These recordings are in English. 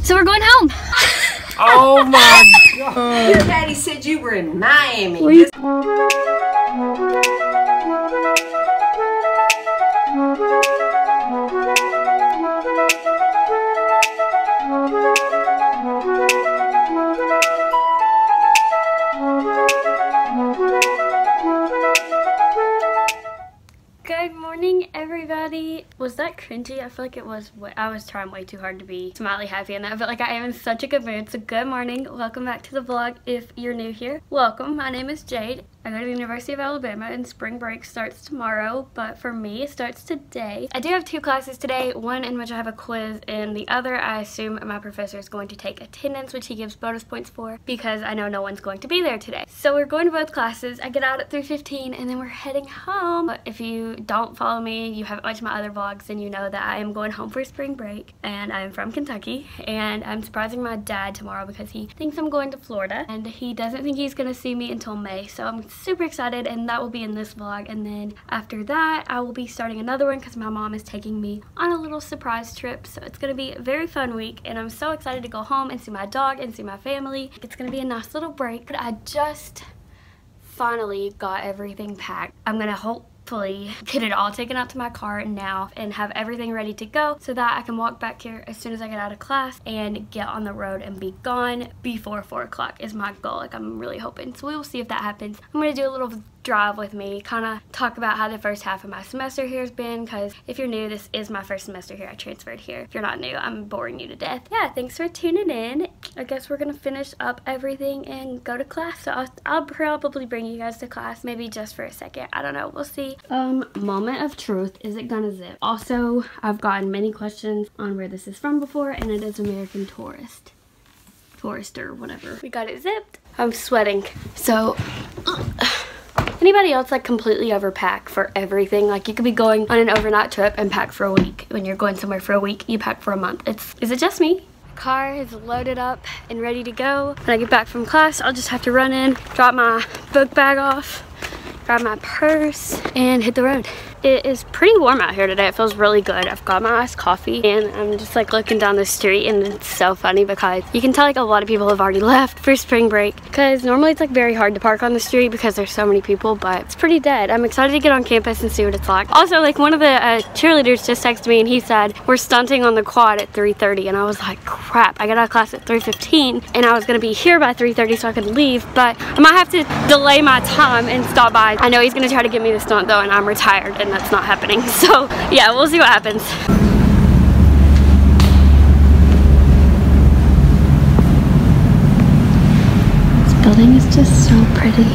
So we're going home. Oh my God. Your daddy said you were in Miami. Good morning, everybody. Was that cringy? I feel like it was. I was trying way too hard to be smiley happy and that, but like I am in such a good mood. So good morning. Welcome back to the vlog. If you're new here, welcome. My name is Jade. I go to the University of Alabama and spring break starts tomorrow, but for me it starts today. I do have two classes today, one in which I have a quiz and the other I assume my professor is going to take attendance, which he gives bonus points for because I know no one's going to be there today. So we're going to both classes. I get out at 3:15 and then we're heading home. But if you don't follow me, you haven't watched my other vlogs, then you know that I am going home for spring break and I am from Kentucky and I'm surprising my dad tomorrow because he thinks I'm going to Florida and he doesn't think he's gonna see me until May. So I'm super excited and that will be in this vlog, and then after that I will be starting another one because my mom is taking me on a little surprise trip. So it's gonna be a very fun week and I'm so excited to go home and see my dog and see my family. It's gonna be a nice little break. But I just finally got everything packed. I'm gonna hopefully get it all taken out to my car now and have everything ready to go so that I can walk back here as soon as I get out of class and get on the road and be gone before 4 o'clock is my goal. Like I'm really hoping. So we will see if that happens. I'm gonna do a little drive with me, kind of talk about how the first half of my semester here has been, because if you're new, this is my first semester here. I transferred here. If you're not new, I'm boring you to death. Yeah, thanks for tuning in. I guess we're gonna finish up everything and go to class. So I'll probably bring you guys to class, maybe just for a second. I don't know, we'll see. Moment of truth, is it gonna zip? Also, I've gotten many questions on where this is from before, and it is American Tourister, whatever. We got it zipped. I'm sweating, so anybody else like completely overpack for everything? Like you could be going on an overnight trip and pack for a week. When you're going somewhere for a week, you pack for a month. Is it just me? Car is loaded up and ready to go. When I get back from class, I'll just have to run in, drop my book bag off, grab my purse, and hit the road. It is pretty warm out here today. It feels really good. I've got my iced coffee and I'm just like looking down the street, and it's so funny because you can tell like a lot of people have already left for spring break because normally it's like very hard to park on the street because there's so many people, but it's pretty dead. I'm excited to get on campus and see what it's like. Also, like one of the cheerleaders just texted me and he said we're stunting on the quad at 3:30, and I was like, crap, I got out of class at 3:15 and I was gonna be here by 3:30 so I could leave, but I might have to delay my time and stop by. I know he's gonna try to get me the stunt though, and I'm retired and that's not happening. So yeah, we'll see what happens. This building is just so pretty.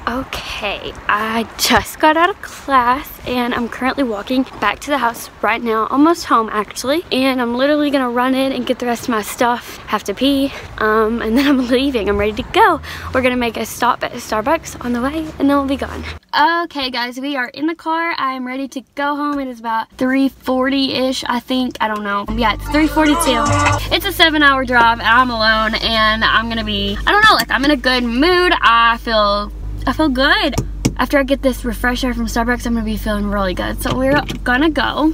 Okay, I just got out of class and I'm currently walking back to the house right now, almost home actually, and I'm literally gonna run in and get the rest of my stuff, have to pee, and then I'm leaving. I'm ready to go. We're gonna make a stop at Starbucks on the way and then we'll be gone. Okay guys, we are in the car. I am ready to go home. It is about 3:40-ish, I think. I don't know. Yeah, it's 3:42. It's a 7-hour drive and I'm alone, and I'm gonna be, I don't know, like I'm in a good mood. I feel good. After I get this refresher from Starbucks, I'm gonna be feeling really good. So we're gonna go.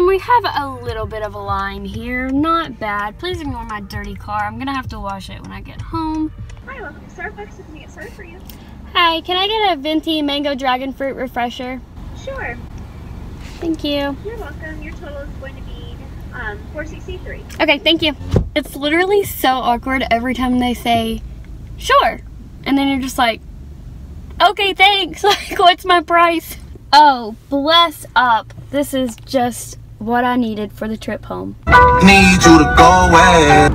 We have a little bit of a line here. Not bad. Please ignore my dirty car. I'm gonna have to wash it when I get home. Hi, welcome to Starbucks. What can I get started for you? Hi, can I get a venti mango dragon fruit refresher? Sure. Thank you. You're welcome. Your total is going to be $463. Okay, thank you. It's literally so awkward every time they say, sure. And then you're just like, okay, thanks. Like, what's my price? Oh, bless up. This is just what I needed for the trip home. Need you to go away.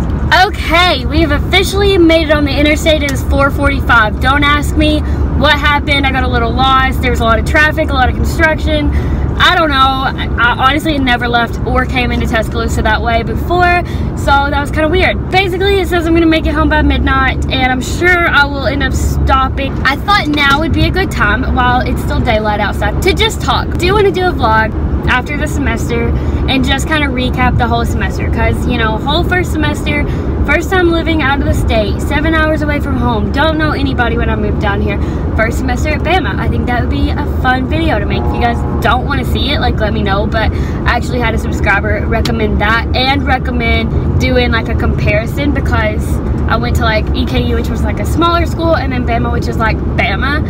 Okay, we have officially made it on the interstate. It is 4:45. Don't ask me what happened. I got a little lost. There was a lot of traffic, a lot of construction. I don't know. I honestly never left or came into Tuscaloosa that way before, so that was kind of weird. Basically, it says I'm gonna make it home by midnight, and I'm sure I will end up stopping. I thought now would be a good time, while it's still daylight outside, to just talk. Do want to do a vlog after the semester and just kind of recap the whole semester, because, you know, whole first semester, first time living out of the state, 7 hours away from home, don't know anybody when I moved down here. First semester at Bama. I think that would be a fun video to make. If you guys don't want to see it, like, let me know. But I actually had a subscriber recommend that and recommend doing like a comparison, because I went to like EKU, which was like a smaller school, and then Bama, which is like Bama.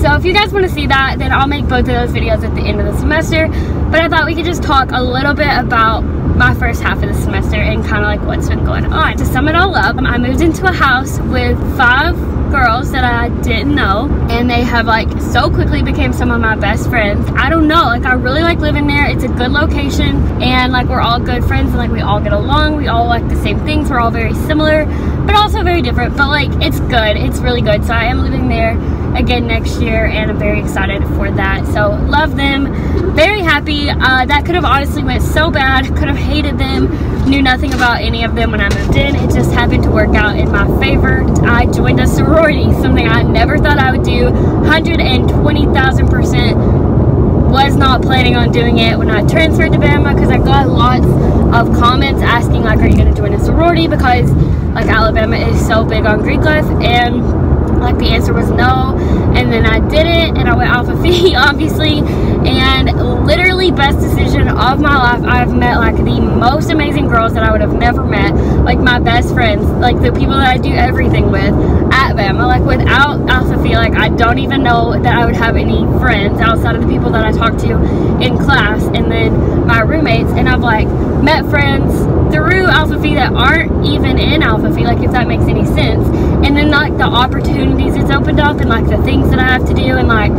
So if you guys want to see that, then I'll make both of those videos at the end of the semester. But I thought we could just talk a little bit about my first half of the semester and kind of like what's been going on. To sum it all up, I moved into a house with 5 girls that I didn't know, and they have like so quickly became some of my best friends. I don't know, like I really like living there. It's a good location, and like we're all good friends, and like we all get along. We all like the same things. We're all very similar, but also very different. But like it's good. It's really good. So I am living there again next year, and I'm very excited for that. So love them, very happy. That could have honestly went so bad. Could have hated them, knew nothing about any of them when I moved in. It just happened to work out in my favor. I joined a sorority, something I never thought I would do. 120,000% was not planning on doing it when I transferred to Bama, because I got lots of comments asking like, are you going to join a sorority, because like Alabama is so big on Greek life, and like the answer was no. And then I did it, and I went Alpha Phi obviously, and literally best decision of my life. I've met like the most amazing girls that I would have never met, like my best friends, like the people that I do everything with at Bama. Like without Alpha Phi, like I don't even know that I would have any friends outside of the people that I talk to in class, and then my roommates. And I've like met friends through Alpha Phi that aren't even in Alpha Phi, like if that makes any sense. And then like the opportunities it's opened up, and like the things that I have to do, and like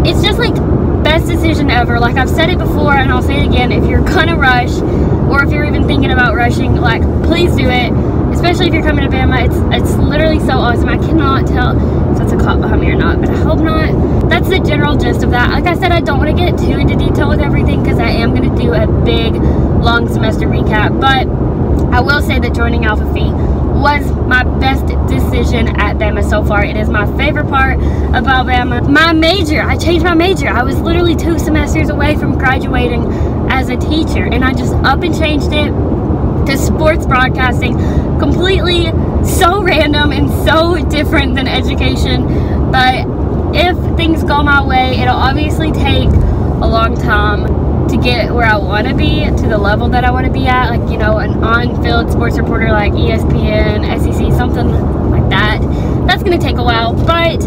it's just like best decision ever. Like I've said it before, and I'll say it again, if you're gonna rush, or if you're even thinking about rushing, like please do it, especially if you're coming to Bama. It's literally so awesome. I cannot tell if that's a cop behind me or not, but I hope not. That's the general gist of that. Like I said, I don't want to get too into detail with everything, because I am going to do a big long semester recap. But I will say that joining Alpha Phi was my best decision at Bama so far. It is my favorite part about Bama. My major, I changed my major. I was literally 2 semesters away from graduating as a teacher, and I just up and changed it to sports broadcasting. Completely so random and so different than education, but if things go my way, it'll obviously take a long time to get where I want to be, to the level that I want to be at, like, you know, an on-field sports reporter like ESPN, SEC, something like that. That's going to take a while, but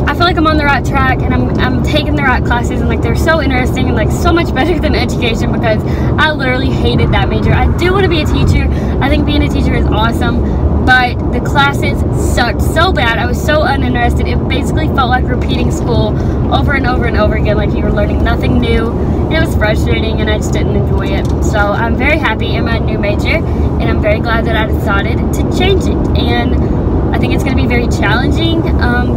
I feel like I'm on the right track, and I'm taking the right classes, and like they're so interesting and like so much better than education, because I literally hated that major. I do want to be a teacher. I think being a teacher is awesome, but the classes sucked so bad. I was so uninterested. It basically felt like repeating school over and over and over again, like you were learning nothing new. It was frustrating, and I just didn't enjoy it. So I'm very happy in my new major, and I'm very glad that I decided to change it. And I think it's going to be very challenging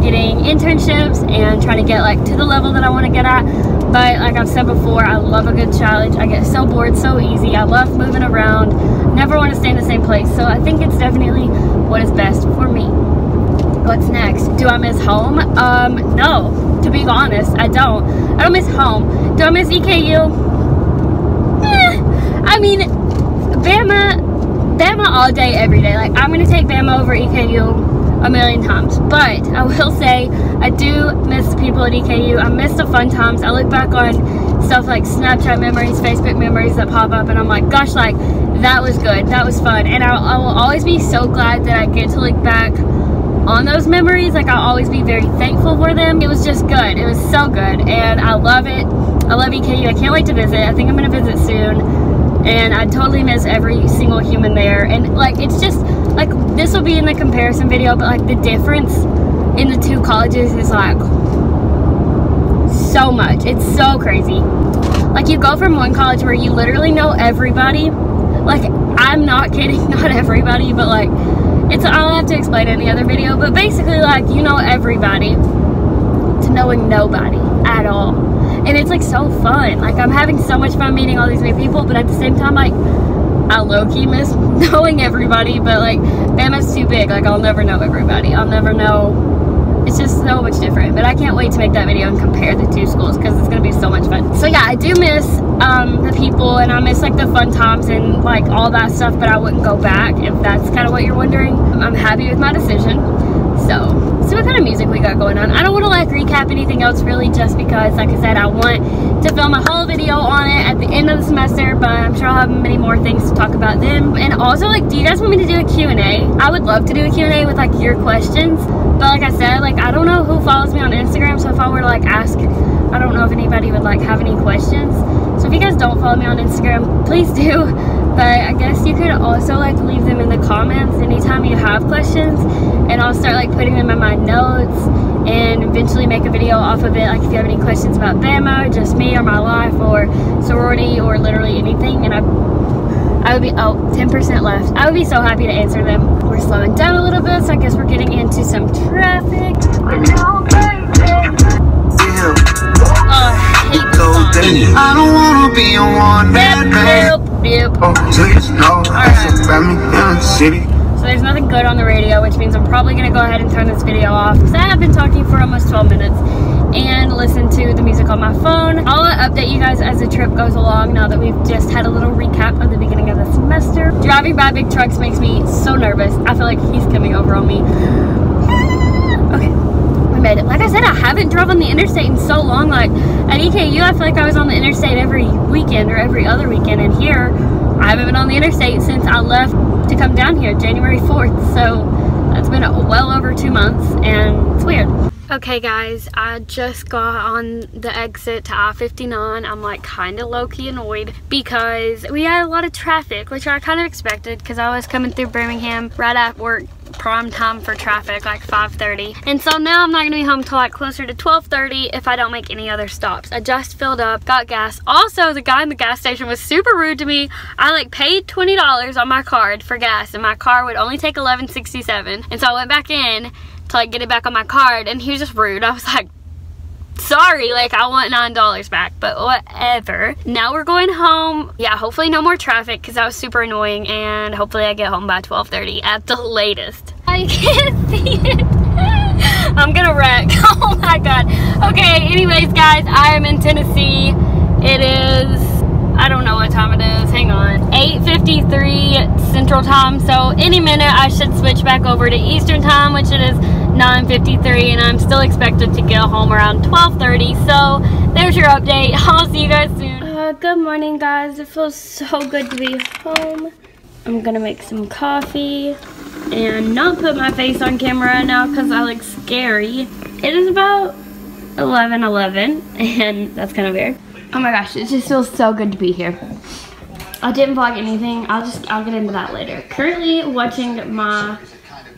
getting internships and trying to get like to the level that I want to get at. But like I've said before, I love a good challenge. I get so bored so easy. I love moving around. Never want to stay in the same place. So I think it's definitely what is best for me. What's next? Do I miss home? No. To be honest, I don't. I don't miss home. Do I miss EKU? I mean, Bama all day, every day. Like, I'm going to take Bama over EKU a million times. But I will say, I do miss the people at EKU. I miss the fun times. I look back on stuff like Snapchat memories, Facebook memories that pop up, and I'm like, gosh, like, that was good. That was fun. And I will always be so glad that I get to look back on those memories. Like, I'll always be very thankful for them. It was just good. It was so good, and I love it. I love EKU. I can't wait to visit. I think I'm going to visit soon, and I totally miss every single human there. And like, it's just like, this will be in the comparison video, but like the difference in the 2 colleges is like so much. It's so crazy. Like, you go from one college where you literally know everybody. Like, I'm not kidding, not everybody, but like, I'll have to explain it in the other video, but basically, like, you know everybody, to knowing nobody at all. And it's like so fun. Like, I'm having so much fun meeting all these new people, but at the same time, like, I low-key miss knowing everybody. But like, Bama's too big. Like, I'll never know everybody. I'll never know. It's just so much different. But I can't wait to make that video and compare the 2 schools, because it's going to be so much fun. So yeah, I do miss the people and I miss like the fun times and like all that stuff, but I wouldn't go back, if that's kind of what you're wondering. I'm happy with my decision. So what kind of music we got going on. I don't want to like recap anything else really, just because like I said, I want to film a whole video on it at the end of the semester, but I'm sure I'll have many more things to talk about then. And also, like, do you guys want me to do a Q&A? I would love to do a Q&A with like your questions, but like I said, like I don't know who follows me on Instagram, so if I were to like ask, I don't know if anybody would like have any questions. So if you guys don't follow me on Instagram, please do. But I guess you could also like leave them in the comments anytime you have questions, and I'll start like putting them in my notes and eventually make a video off of it. Like if you have any questions about Bama or just me or my life or sorority or literally anything, and I would be, 10% left. I would be so happy to answer them. We're slowing down a little bit, so I guess we're getting into some traffic. I hate this song. I don't wanna be a one man man. Oh, please, no, that's about me in the city. So there's nothing good on the radio, which means I'm probably going to go ahead and turn this video off, because I have been talking for almost 12 minutes and listen to the music on my phone. I'll update you guys as the trip goes along, now that we've just had a little recap of the beginning of the semester. Driving by big trucks makes me so nervous. I feel like he's coming over on me. Okay, we made it. Like I said, I haven't drove on the interstate in so long. Like at EKU, I feel like I was on the interstate every weekend or every other weekend, and here I haven't been on the interstate since I left to come down here, January 4th. So that's been well over 2 months, and it's weird. Okay guys, I just got on the exit to I-59. I'm like kind of low-key annoyed because we had a lot of traffic, which I kind of expected because I was coming through Birmingham right at work, prime time for traffic, like 5:30. And so now I'm not gonna be home till like closer to 12:30 if I don't make any other stops. I just filled up, got gas. Also, the guy in the gas station was super rude to me. I like paid $20 on my card for gas, and my car would only take $11.67. And so I went back in to like get it back on my card, and he was just rude. I was like, sorry, like I want $9 back, but whatever. Now we're going home. Yeah, hopefully no more traffic because that was super annoying, and hopefully I get home by 12:30 at the latest. I can't see it. I'm gonna wreck. Oh my god. Okay, anyways guys, I am in Tennessee. It is, I don't know what time it is, hang on, 8:53 Central Time, so any minute I should switch back over to Eastern Time, which it is 9:53, and I'm still expected to get home around 12:30, so there's your update. I'll see you guys soon. Good morning guys, it feels so good to be home. I'm gonna make some coffee and not put my face on camera now because I look scary. It is about 11:11, and that's kind of weird. Oh my gosh, it just feels so good to be here. I didn't vlog anything. I'll get into that later. Currently watching my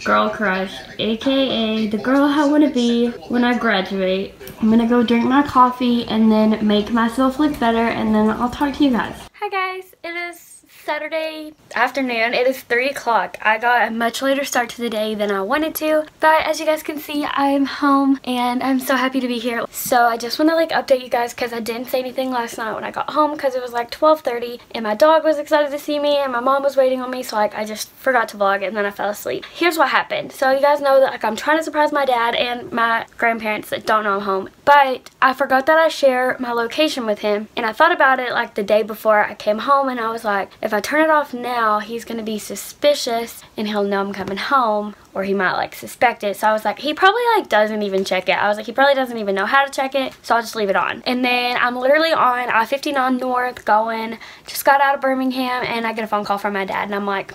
girl crush, aka the girl I want to be when I graduate. I'm gonna go drink my coffee and then make myself look better, and then I'll talk to you guys. Hi guys, it is Saturday afternoon. It is 3 o'clock. I got a much later start to the day than I wanted to, but as you guys can see, I am home and I'm so happy to be here. So I just want to like update you guys because I didn't say anything last night when I got home because it was like 12:30 and my dog was excited to see me and my mom was waiting on me, so like I just forgot to vlog and then I fell asleep. Here's what happened. So you guys know that like I'm trying to surprise my dad and my grandparents that don't know I'm home, but I forgot that I share my location with him, and I thought about it like the day before I came home, and I was like, if I turn it off now, he's gonna be suspicious and he'll know I'm coming home, or he might like suspect it. So I was like, he probably like doesn't even check it. I was like, he probably doesn't even know how to check it, so I'll just leave it on. And then I'm literally on I-59 North going, just got out of Birmingham, and I get a phone call from my dad, and I'm like,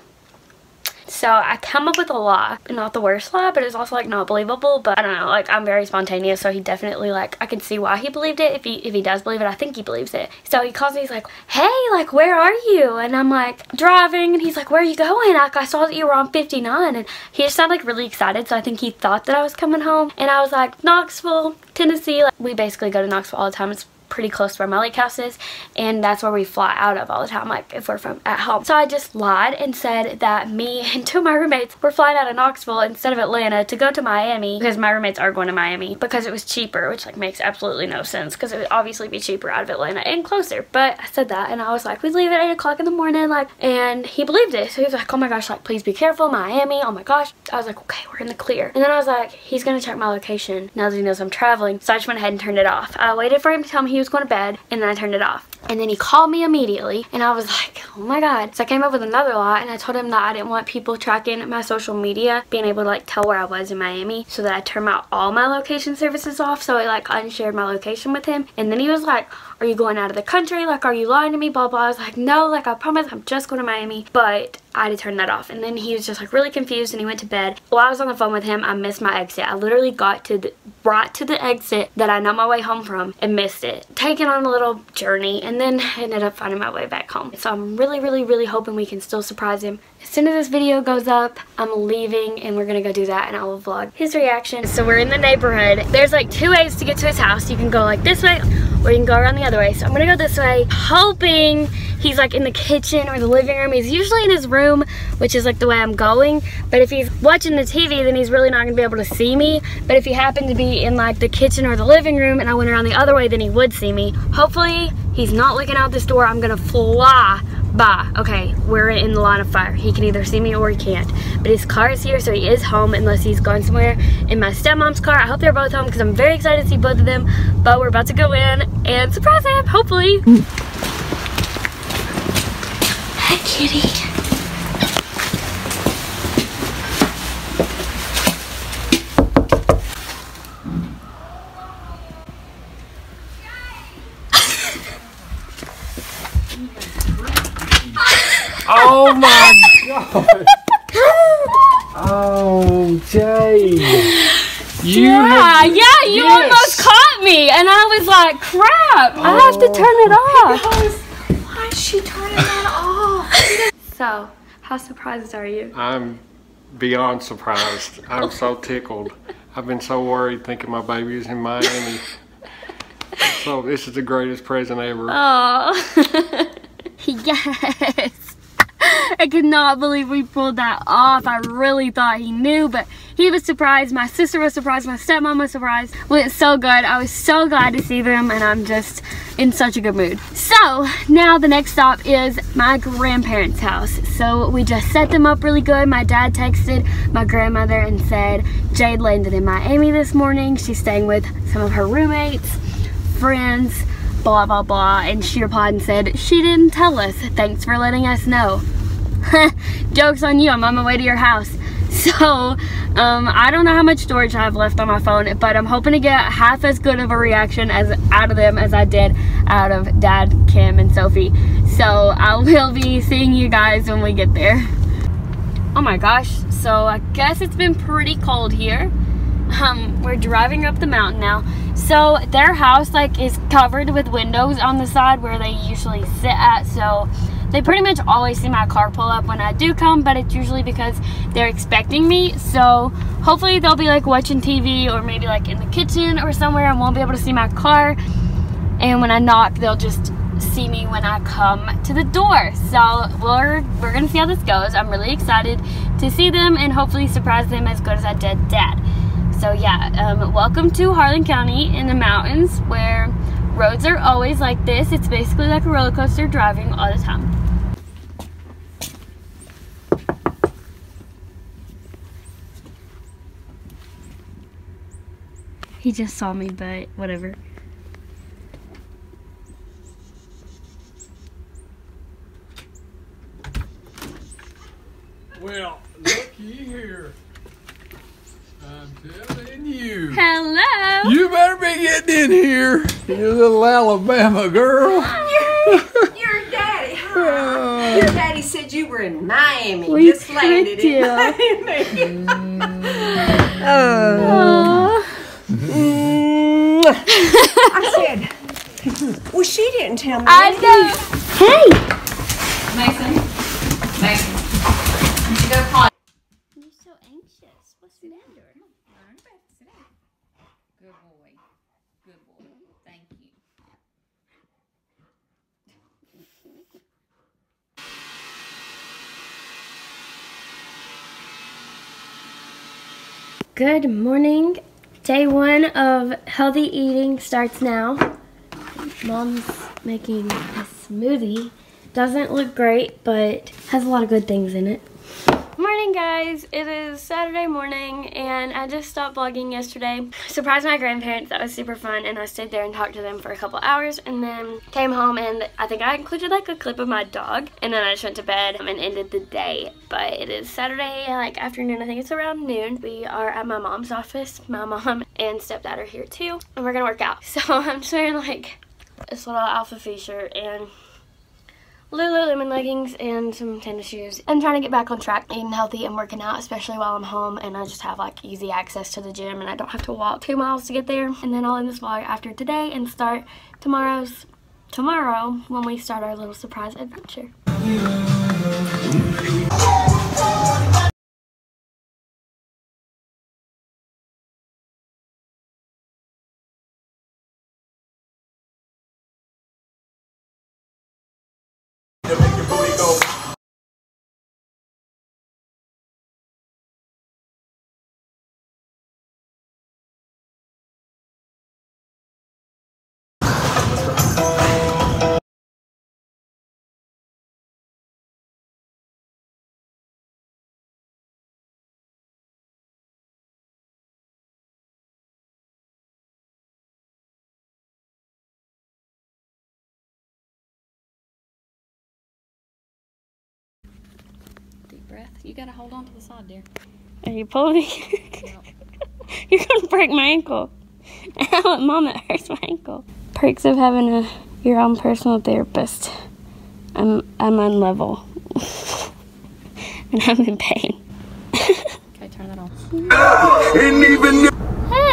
so I come up with a lie, not the worst lie, but it's also like not believable, but I don't know, like I'm very spontaneous, so he definitely like, I can see why he believed it. If he does believe it, I think he believes it. So he calls me, he's like, hey, like where are you? And I'm like, driving, and he's like, where are you going? Like I saw that you were on 59, and he just sounded like really excited, so I think he thought that I was coming home. And I was like, Knoxville, Tennessee. Like, we basically go to Knoxville all the time. It's pretty close to where my lake house is, and that's where we fly out of all the time, like if we're from at home. So I just lied and said that me and two of my roommates were flying out of Knoxville instead of Atlanta to go to Miami, because my roommates are going to Miami because it was cheaper, which like makes absolutely no sense because it would obviously be cheaper out of Atlanta and closer. But I said that, and I was like, we leave at 8 o'clock in the morning, like, and he believed it. So he was like, oh my gosh, like please be careful, Miami, oh my gosh. I was like, okay, we're in the clear. And then I was like, he's gonna check my location now that he knows I'm traveling, so I just went ahead and turned it off. I waited for him to tell me he was going to bed, and then I turned it off. And then he called me immediately, and I was like, oh my god. So I came up with another lie, and I told him that I didn't want people tracking my social media, being able to like tell where I was in Miami, so that I turned all my location services off. So I like unshared my location with him. And then he was like, are you going out of the country? Like, are you lying to me? Blah, blah. I was like, no, like, I promise I'm just going to Miami. But I had to turn that off. And then he was just like really confused, and he went to bed. While I was on the phone with him, I missed my exit. I literally got to brought to the exit that I know my way home from and missed it. Taking on a little journey, and then ended up finding my way back home. So I'm really, really, really hoping we can still surprise him. As soon as this video goes up, I'm leaving, and we're gonna go do that, and I will vlog his reaction. So we're in the neighborhood. There's like 2 ways to get to his house. You can go like this way, or you can go around the other way. So I'm gonna go this way, hoping he's like in the kitchen or the living room. He's usually in his room, which is like the way I'm going. But if he's watching the TV, then he's really not gonna be able to see me. But if he happened to be in like the kitchen or the living room and I went around the other way, then he would see me. Hopefully he's not looking out this door. I'm gonna fly by. Okay, we're in the line of fire. He can either see me or he can't. But his car is here, so he is home unless he's going somewhere in my stepmom's car. I hope they're both home because I'm very excited to see both of them. But we're about to go in and surprise him, hopefully. Hi, kitty. Oh my god! Oh, Jayde. You almost caught me, and I was like, crap, I have to turn it off. Why is she turning that off? So, how surprised are you? I'm beyond surprised. I'm so tickled. I've been so worried thinking my baby is in Miami. So this is the greatest present ever. Oh, yes. I could not believe we pulled that off. I really thought he knew, but he was surprised. My sister was surprised. My stepmom was surprised. Went so good. I was so glad to see them, and I'm just in such a good mood. So now the next stop is my grandparents' house. So we just set them up really good. My dad texted my grandmother and said, Jayde landed in Miami this morning. She's staying with some of her roommates, friends, blah, blah, blah. And she replied and said, she didn't tell us. Thanks for letting us know. Joke's on you, I'm on my way to your house. So, I don't know how much storage I have left on my phone, but I'm hoping to get half as good of a reaction out of them as I did out of Dad, Kim, and Sophie. So, I will be seeing you guys when we get there. Oh my gosh, so I guess it's been pretty cold here. We're driving up the mountain now. So, their house, like, is covered with windows on the side where they usually sit at, so they pretty much always see my car pull up when I do come, but it's usually because they're expecting me. So hopefully they'll be like watching TV or maybe like in the kitchen or somewhere and won't be able to see my car. And when I knock, they'll just see me when I come to the door. So we're gonna see how this goes. I'm really excited to see them and hopefully surprise them as good as I did Dad. So yeah, welcome to Harlan County in the mountains where roads are always like this. It's basically like a roller coaster driving all the time. He just saw me, but whatever. Well, looky here. I'm telling you. Hello. You better be getting in here, you little Alabama girl. Your daddy, huh? Your daddy said you were in Miami. We just landed in Miami. I said, well, she didn't tell me. I know. Hey. Mason, you should go call. You're so anxious. What's the matter? Good boy. Good boy. Thank you. Good morning. Day 1 of healthy eating starts now. Mom's making a smoothie. Doesn't look great, but has a lot of good things in it. Morning. morning, guys. It is Saturday morning and I just stopped vlogging yesterday. Surprised my grandparents. That was super fun, and I stayed there and talked to them for a couple hours and then came home, and I think I included like a clip of my dog, and then I just went to bed and ended the day. But it is Saturday like afternoon. I think it's around noon. We are at my mom's office. My mom and stepdad are here too, and we're gonna work out. So I'm just wearing like this little Alpha Phi shirt and Lululemon leggings and some tennis shoes. I'm trying to get back on track, eating healthy and working out, especially while I'm home and I just have like easy access to the gym and I don't have to walk 2 miles to get there. And then I'll end this vlog after today and start tomorrow when we start our little surprise adventure. Deep breath. You gotta hold on to the side, dear. Are you pulling me? You're gonna break my ankle. Ow, Mom, it hurts my ankle. Perks of having your own personal therapist. I'm unlevel. And I'm in pain. Okay, turn that on.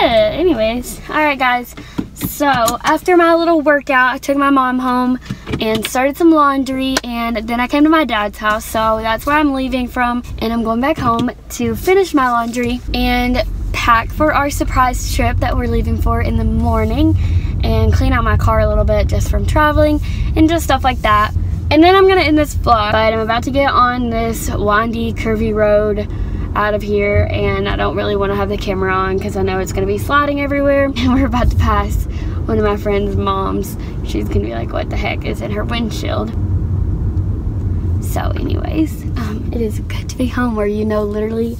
Anyways, alright guys. So, after my little workout, I took my mom home and started some laundry, and then I came to my dad's house, so that's where I'm leaving from, and I'm going back home to finish my laundry and pack for our surprise trip that we're leaving for in the morning, and clean out my car a little bit just from traveling and just stuff like that. And then I'm gonna end this vlog, but I'm about to get on this windy, curvy road out of here, and I don't really want to have the camera on because I know it's going to be sliding everywhere, and we're about to pass one of my friend's moms. She's going to be like, what the heck is in her windshield? So anyways, it is good to be home where you know literally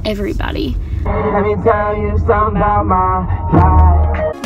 everybody. Let me tell you something about my life.